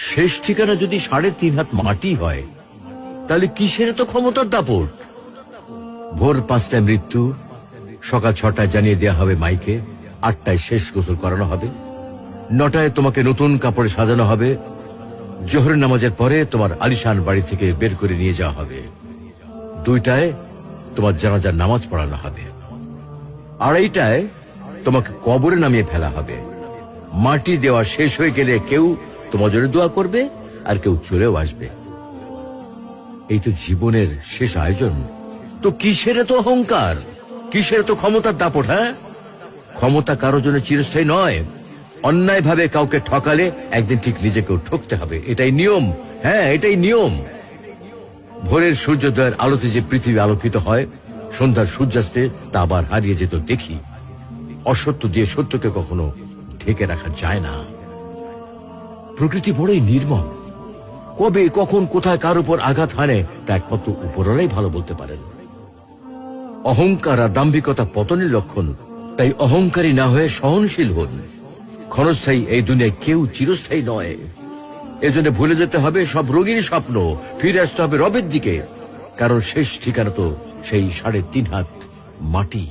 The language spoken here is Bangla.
শেষ ঠিকানা যদি 3.5 হাত মাটি হয়, তাহলে কিসের তো ক্ষমতার দাপট? ভোর 5টায় মৃত্যু, সকাল 6টায় জানিয়ে দেওয়া হবে মাইকে, 8টায় শেষ গোসল করানো হবে, 9টায় তোমাকে নতুন কাপড়ে সাজানো হবে, জোহরের নামাজের পরে তোমার আলিশান বাড়ি থেকে বের করে নিয়ে যাওয়া হবে, 2টায় তোমার জানাজার নামাজ পড়ানো হবে, 2:30টায় তোমাকে কবরে নামিয়ে ফেলা হবে। মাটি দেওয়া শেষ হয়ে গেলে কেউ তোমার জন্য দোয়া করবে, আর কেউ চলেও আসবে। এই তো জীবনের শেষ আয়োজন। তো কিসের তো অহংকার, কিসের তো ক্ষমতার দাপট? হ্যাঁ, ক্ষমতা কারোর জন্য চিরস্থায়ী নয়। অন্যায় ভাবে কাউকে ঠকালে একদিন ঠিক নিজেকেও ঠকতে হবে, এটাই নিয়ম। হ্যাঁ, এটাই নিয়ম। ভোরের সূর্যোদয়ের আলোতে যে পৃথিবী আলোকিত হয়, সন্ধ্যার সূর্যাস্তে তা আবার হারিয়ে যেত দেখি। অসত্য দিয়ে সত্যকে কখনো ঢেকে রাখা যায় না। প্রকৃতি বড়ই নির্মম। কবে, কখন, কোথায় কার উপর আঘাত হানে তা একমাত্র উপরওয়ালাই ভালো বলতে পারেন। অহংকার আর দাম্ভিকতা পতনের লক্ষণ, তাই অহংকারী না হয়ে সহনশীল হন। ক্ষণস্থায়ী এই দুনিয়ায় কেউ চিরস্থায়ী নয়। এজন্য ভুলে যেতে হবে সব রোগীর স্বপ্ন, ফিরে আসতে হবে রবের দিকে, কারণ শেষ ঠিকানা তো সেই 3.5 হাত মাটি।